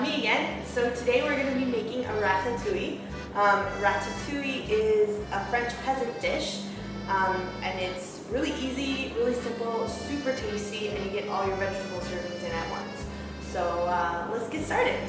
me again. So today we're going to be making a ratatouille. Ratatouille is a French peasant dish, and it's really easy, really simple, super tasty, and you get all your vegetable servings in at once. So let's get started.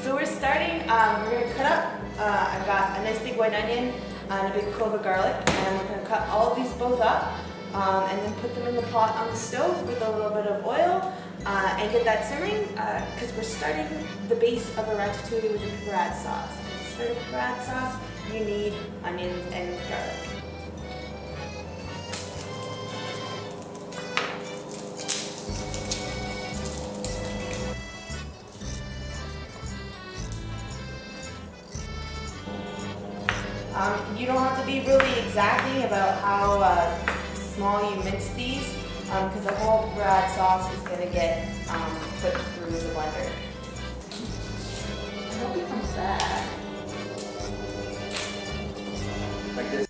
So we're starting, we're going to cut up, I've got a nice big white onion and a big clove of garlic, and we're going to cut all of these both up and then put them in the pot on the stove with a little bit of oil and get that simmering because we're starting the base of a ratatouille with a pepperade sauce. And to start a pepperade sauce, you need onions and garlic. You don't have to be really exacting about how small you mince these, because the whole pepperade sauce is going to get put through the blender. I hope it comes back. Like this.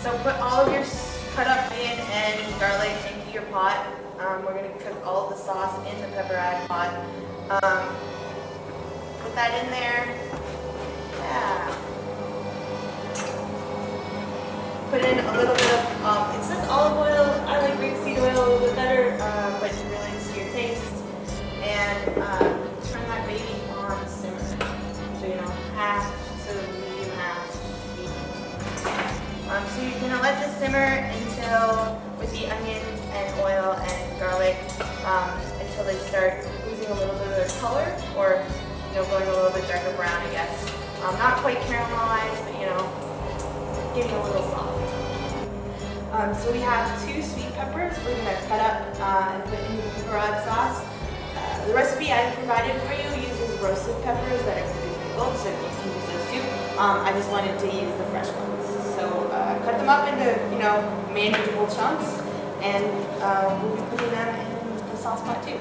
So put all of your cut up onion and garlic into your pot. We're going to cook all of the sauce in the pepperade pot. Put that in there. Yeah. Put in a little bit of, it says olive oil. I like rapeseed oil a little bit better, but really it's to your taste. And turn that baby on simmer. So half to medium half. So you're going to let this simmer until, with the onions and oil and garlic, until they start losing a little bit of their color, or going a little bit darker brown, I guess. Not quite caramelized, but getting a little soft. So we have 2 sweet peppers we're going to cut up and put in the pepperade sauce. The recipe I provided for you uses roasted peppers that are pre-pickled, so you can use those too. I just wanted to use the fresh ones. So cut them up into, manageable chunks, and we'll be putting them in the sauce pot too.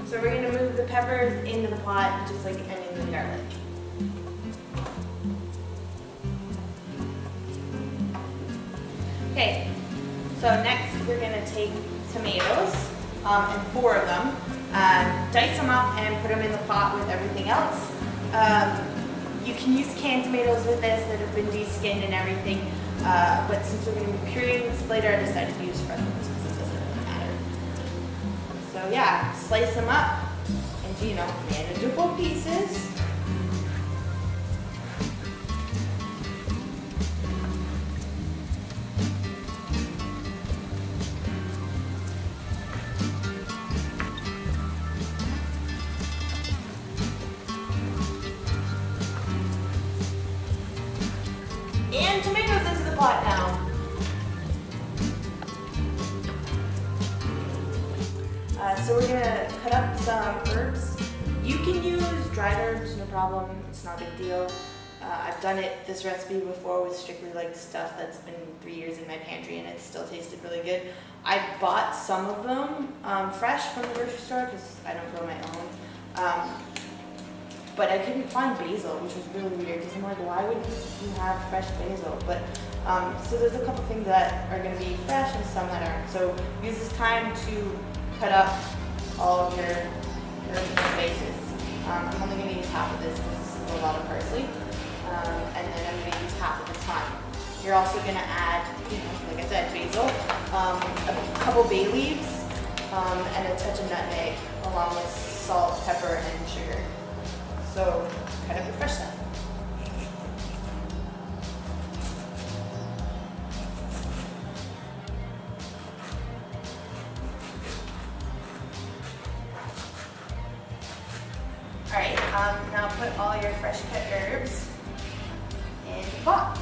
So we're going to move the peppers into the pot just like the onions and garlic. Okay, so next we're going to take tomatoes, and 4 of them, dice them up and put them in the pot with everything else. You can use canned tomatoes with this that have been de-skinned and everything, but since we're going to be pureeing this later, I decided to use fresh ones because it doesn't really matter. So yeah, slice them up into, manageable pieces. And tomatoes into the pot now. So we're going to cut up some herbs. You can use dried herbs, no problem. It's not a big deal. I've done this recipe before with strictly stuff that's been 3 years in my pantry and it still tasted really good. I bought some of them fresh from the grocery store because I don't grow my own. But I couldn't find basil, which was really weird because I'm like, why would you have fresh basil? But so there's a couple things that are going to be fresh and some that aren't. So use this time to cut up all of your spices. I'm only going to use half of this because this is a lot of parsley, and then I'm going to use half of the thyme. You're also going to add, like I said, basil, a couple bay leaves, and a touch of nutmeg, along with salt, pepper, and sugar. So cut up your fresh stuff. Now put all your fresh cut herbs in the pot.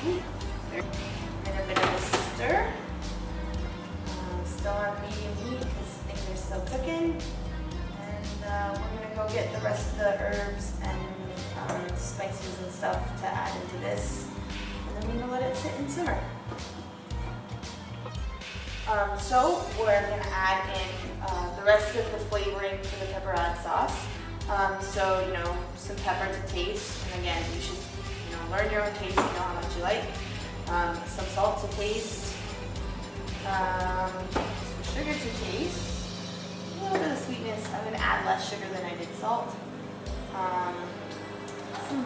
And a bit of a stir. Still on medium heat because things are still cooking. And we're going to go get the rest of the herbs and spices and stuff to add into this. And then we're going to let it sit and simmer. So we're going to add in the rest of the flavoring for the pepperoni sauce. So, some pepper to taste. And again, you should, learn your own taste, know how much you like. Some salt to taste. Some sugar to taste. A little bit of sweetness. I'm going to add less sugar than I did salt. A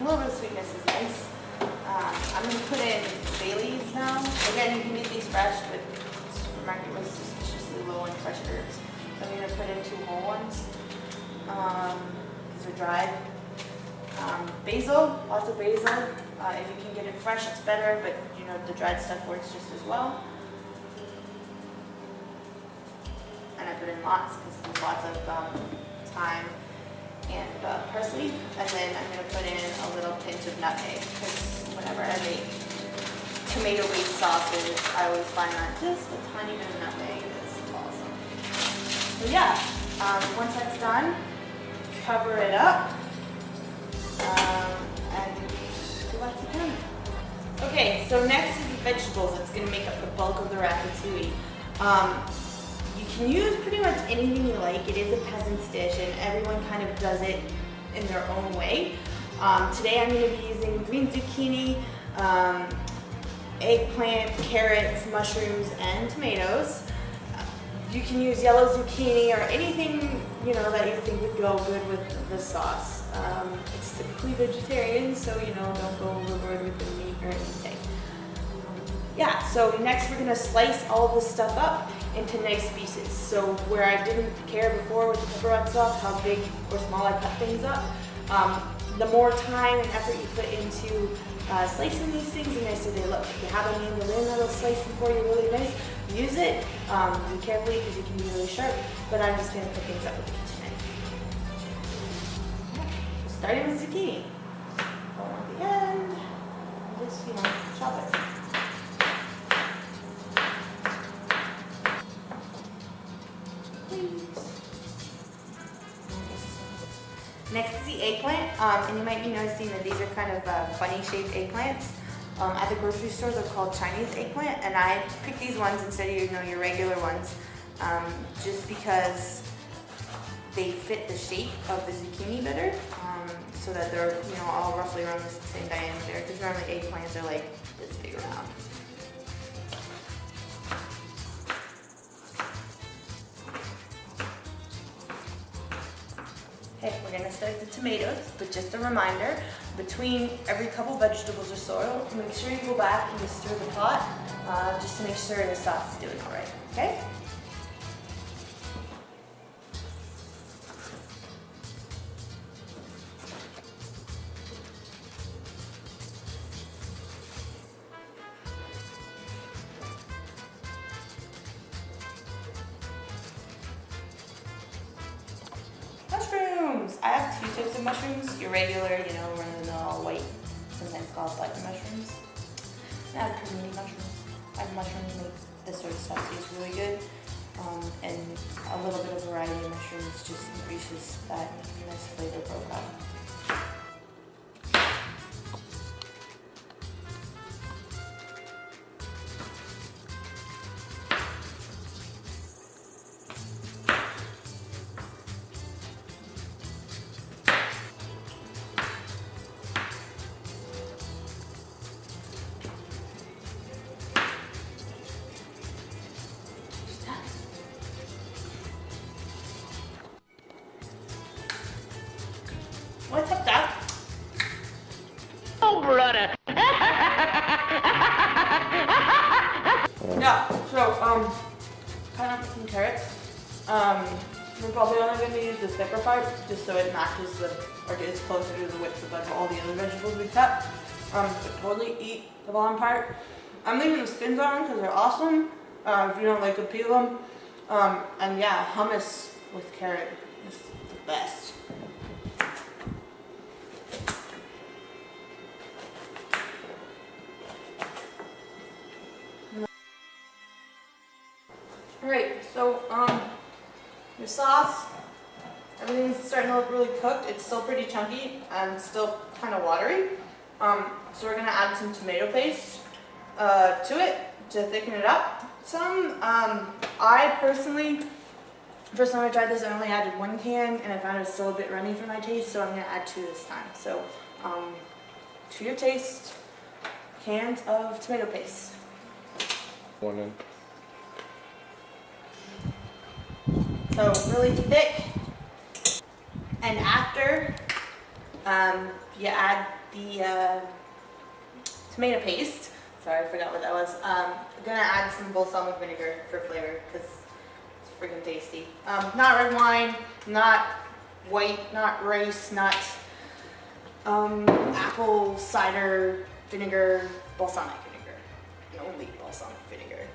little bit of sweetness is nice. I'm going to put in bay leaves now. Again, you can get these fresh, but the supermarket was suspiciously low on fresh herbs. So I'm going to put in 2 whole ones. These are dried. Basil, lots of basil. If you can get it fresh, it's better, but the dried stuff works just as well. And I put in lots because there's lots of thyme and parsley. And then I'm going to put in a little pinch of nutmeg because whenever I make tomato-based sauces, I always find that just a tiny bit of nutmeg is awesome. So yeah, once that's done, cover it up and go back to pan. Okay, so next is the vegetables. It's going to make up the bulk of the ratatouille. You can use pretty much anything you like. It is a peasant's dish and everyone kind of does it in their own way. Today I'm going to be using green zucchini, eggplant, carrots, mushrooms, and tomatoes. You can use yellow zucchini or anything that you think would go good with the sauce. It's typically vegetarian, so don't go overboard with the meat or anything. Yeah, so next we're gonna slice all of this stuff up into nice pieces. So where I didn't care before with the pepperoni sauce how big or small I cut things up, the more time and effort you put into slicing these things, the nicer they look. If you have a mandolin that'll slice them for you really nice, use it. Be carefully because it can be really sharp, but I'm just gonna cut things up with the kitchen knife. So starting with zucchini. Go at the end, and just, chop it. Next is the eggplant, and you might be noticing that these are kind of funny shaped eggplants. At the grocery store, they're called Chinese eggplant, and I picked these ones instead of your regular ones, just because they fit the shape of the zucchini better, so that they're all roughly around the same diameter. Because normally eggplants are like this big around. Okay, we're going to start the tomatoes, but just a reminder, between every couple vegetables or so, make sure you go back and just stir the pot, just to make sure the sauce is doing all right, okay? Mushrooms! I have 2 types of mushrooms. Your regular, run-of-the-mill white, sometimes called button mushrooms. And I have community mushrooms. I have mushrooms make this sort of stuff taste really good. And a little bit of variety of mushrooms just increases that nice flavor profile. What's up, Doc? Oh, brother. Yeah, so, cut up some carrots. We're probably only going to use the thicker part, just so it matches or gets closer to the width of all the other vegetables we cut. But totally eat the bottom part. I'm leaving the skins on because they're awesome, if you don't like to peel them. And yeah, hummus with carrot is the best. Your sauce, everything's starting to look really cooked. It's still pretty chunky and still kind of watery. So we're gonna add some tomato paste to it to thicken it up. I personally, first time I tried this, I only added 1 can and I found it was still a bit runny for my taste, so I'm gonna add 2 this time. So, to your taste, cans of tomato paste. 1 in. So really thick, and after you add the tomato paste. Sorry, I forgot what that was. I'm gonna add some balsamic vinegar for flavor because it's freaking tasty. Not red wine, not white, not rice, not apple cider vinegar, balsamic vinegar, and only balsamic vinegar.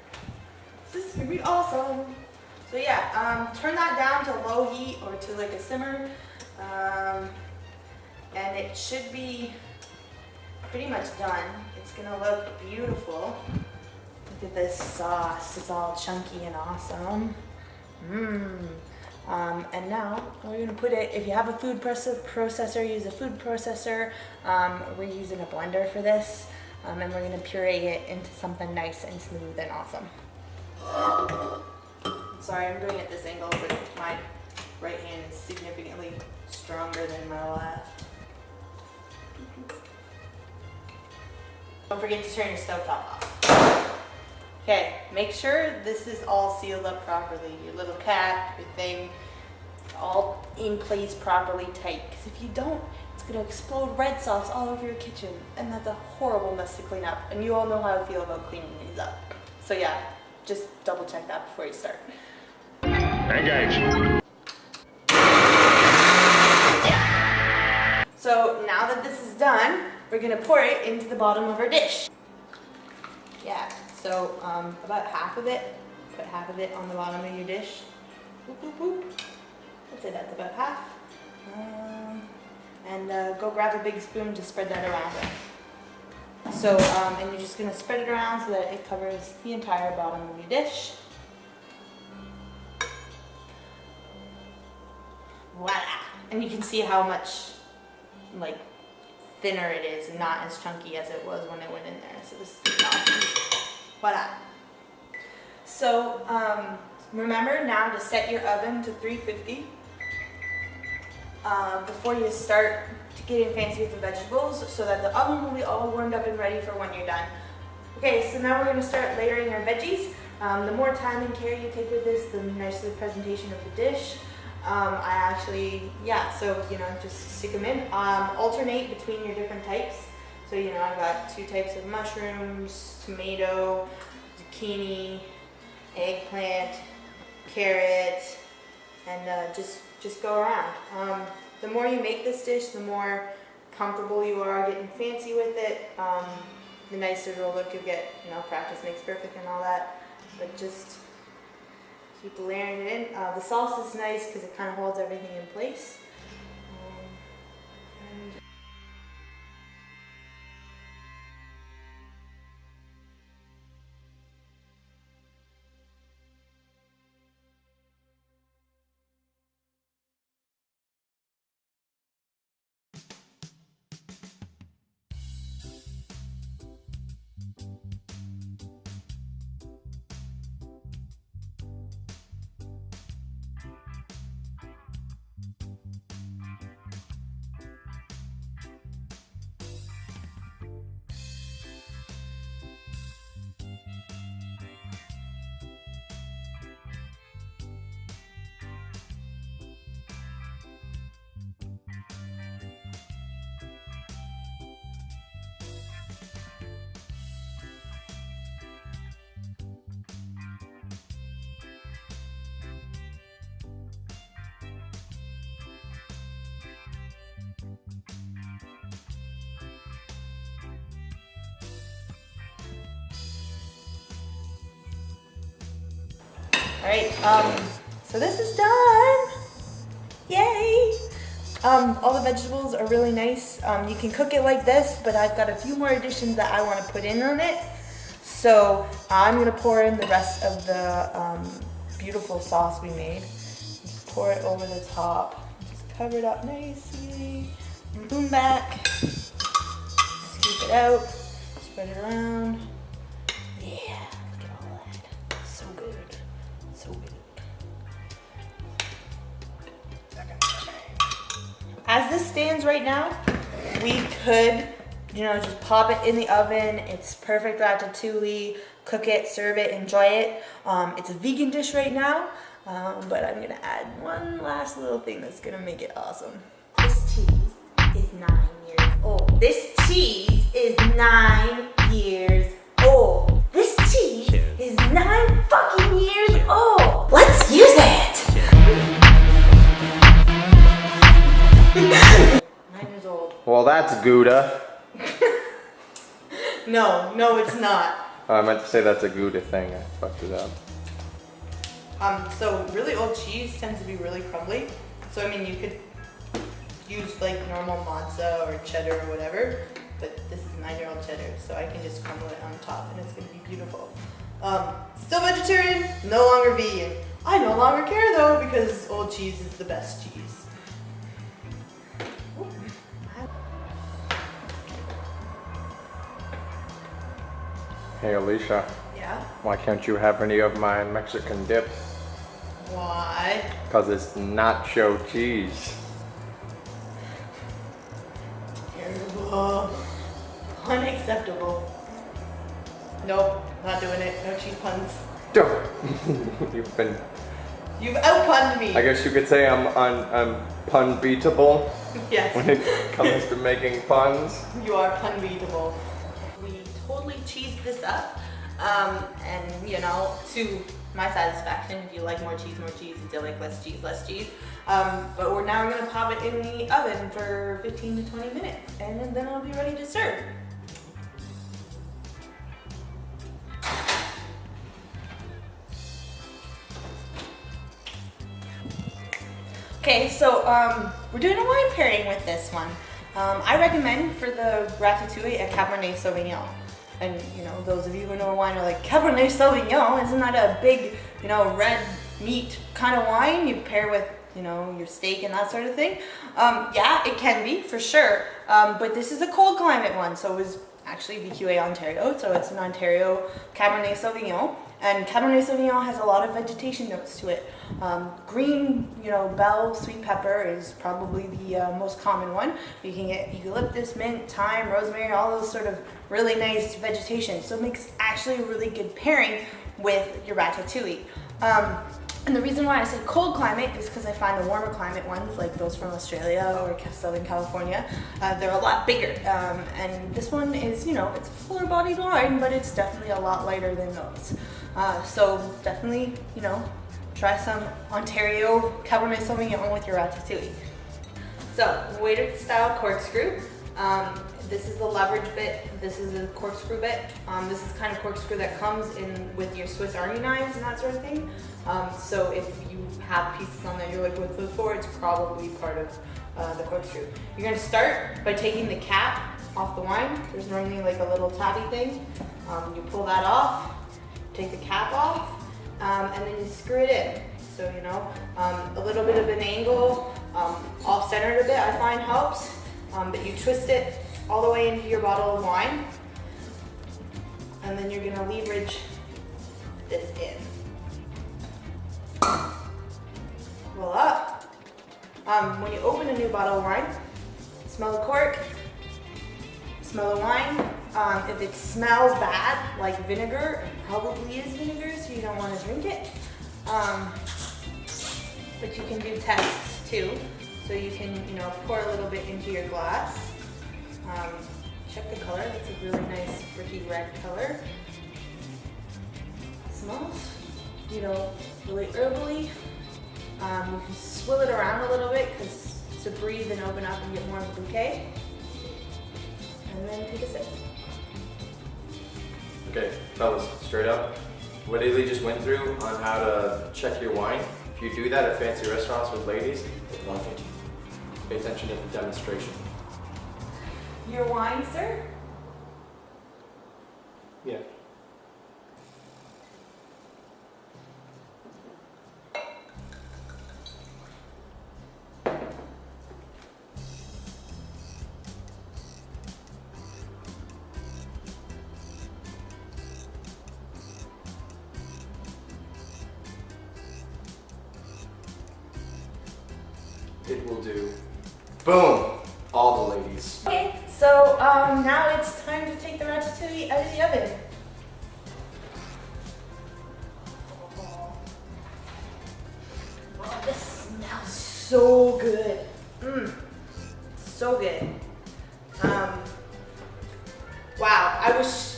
This is gonna be awesome. So yeah, turn that down to low heat or to like a simmer, and it should be pretty much done. It's gonna look beautiful. Look at this sauce, it's all chunky and awesome. And now we're gonna put it, if you have a food processor, use a food processor. We're using a blender for this, and we're gonna puree it into something nice and smooth and awesome. Sorry, I'm doing it this angle, but my right hand is significantly stronger than my left. Don't forget to turn your stovetop off. Okay, make sure this is all sealed up properly. Your little cap, your thing, all in place properly tight. Because if you don't, it's gonna explode red sauce all over your kitchen, and that's a horrible mess to clean up. And you all know how I feel about cleaning these up. So yeah, just double check that before you start. Engage. So now that this is done, we're gonna pour it into the bottom of our dish. Yeah, so about half of it, put half of it on the bottom of your dish. Boop, boop, boop. I'd say that's about half. And go grab a big spoon to spread that around with. So, and you're just gonna spread it around so that it covers the entire bottom of your dish. Voila! And you can see how much, like, thinner it is and not as chunky as it was when it went in there. So this is awesome. Voila! So, remember now to set your oven to 350 before you start getting fancy with the vegetables, so that the oven will be all warmed up and ready for when you're done. Okay, so now we're going to start layering our veggies. The more time and care you take with this, the nicer the presentation of the dish. So, just stick them in. Alternate between your different types. So, I've got 2 types of mushrooms, tomato, zucchini, eggplant, carrot, and just go around. The more you make this dish, the more comfortable you are getting fancy with it, the nicer the look you get. Practice makes perfect and all that, but just keep layering it in. The sauce is nice because it kind of holds everything in place. Alright, so this is done. Yay! All the vegetables are really nice. You can cook it like this, but I've got a few more additions that I want to put in on it. So I'm going to pour in the rest of the beautiful sauce we made. Just pour it over the top. Just cover it up nicely. And boom back. Scoop it out. Spread it around. Yeah, look at all that. So good. So good. As this stands right now, we could, just pop it in the oven. It's perfect ratatouille. Cook it, serve it, enjoy it. It's a vegan dish right now, but I'm gonna add one last little thing that's gonna make it awesome. This cheese is 9 years old. This cheese is 9 years old. This cheese is 9 fucking years old. Let's use it. 9 years old. Well, that's Gouda. No, it's not. I meant to say that's a Gouda thing. I fucked it up. So really old cheese tends to be really crumbly. So I mean, you could use like normal mozza or cheddar or whatever, but this is 9-year-old cheddar, so I can just crumble it on top and it's gonna be beautiful. Still vegetarian, no longer vegan. I no longer care though, because old cheese is the best cheese. Hey, Alicia. Yeah? Why can't you have any of my Mexican dip? Why? Because it's nacho cheese. Terrible. Unacceptable. Nope, not doing it. No cheese puns. You've outpunned me. I guess you could say I'm pun beatable. Yes. When it comes to making puns. You are pun beatable. We totally cheesed this up, and to my satisfaction. If you like more cheese, if you like less cheese, less cheese. But we're now gonna pop it in the oven for 15 to 20 minutes, and then it'll be ready to serve. Okay, so we're doing a wine pairing with this one. I recommend for the Ratatouille a Cabernet Sauvignon. And those of you who know wine are like, Cabernet Sauvignon, isn't that a big, red meat kind of wine you pair with, your steak and that sort of thing? Yeah, it can be, for sure. But this is a cold climate one, so it was actually VQA Ontario, so it's an Ontario Cabernet Sauvignon. And Cabernet Sauvignon has a lot of vegetation notes to it. Green, bell, sweet pepper is probably the most common one. You can get eucalyptus, mint, thyme, rosemary, all those sort of really nice vegetation. So it makes actually a really good pairing with your ratatouille. And the reason why I say cold climate is because I find the warmer climate ones, like those from Australia or Southern California, they're a lot bigger. And this one is, it's a fuller bodied wine, but it's definitely a lot lighter than those. So definitely, try some Ontario Cabernet Sauvignon with your ratatouille. So, waiter style corkscrew. This is the leverage bit, this is a corkscrew bit. This is kind of corkscrew that comes in with your Swiss Army knives and that sort of thing. So if you have pieces on there you're like, what's this for? It's probably part of the corkscrew. You're gonna start by taking the cap off the wine. There's normally like a little tabby thing. You pull that off, take the cap off, and then you screw it in. So, a little bit of an angle, off-centered a bit I find helps. But you twist it all the way into your bottle of wine, and then you're gonna leverage this in. Voila! When you open a new bottle of wine, smell the cork, smell the wine. If it smells bad, like vinegar, it probably is vinegar, so you don't want to drink it. But you can do tests too. So you can, pour a little bit into your glass. Check the color, that's a really nice bricky red color. It smells, really herbally. You can swill it around a little bit to breathe and open up and get more of the bouquet. And then take a sip. Okay, fellas, straight up. What Elee just went through on how to check your wine, if you do that at fancy restaurants with ladies, they'd love it. Pay attention to the demonstration. Your wine, sir? Yeah. will do. Boom! All the ladies. Okay, so now it's time to take the ratatouille out of the oven. Oh, this smells so good. So good. Wow, I wish,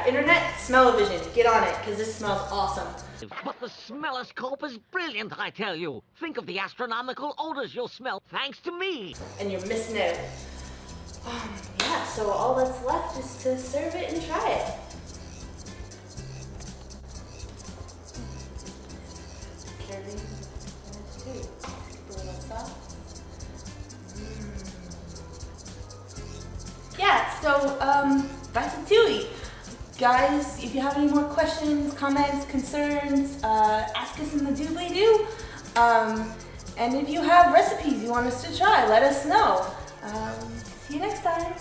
internet, smell-o-vision, get on it, because this smells awesome. But the smelloscope is brilliant, I tell you. Think of the astronomical odors you'll smell thanks to me. And you're missing out. Yeah, so all that's left is to serve it and try it. Yeah, so Ratatouille. Guys, if you have any more questions, comments, concerns, ask us in the doobly-doo. And if you have recipes you want us to try, let us know. See you next time.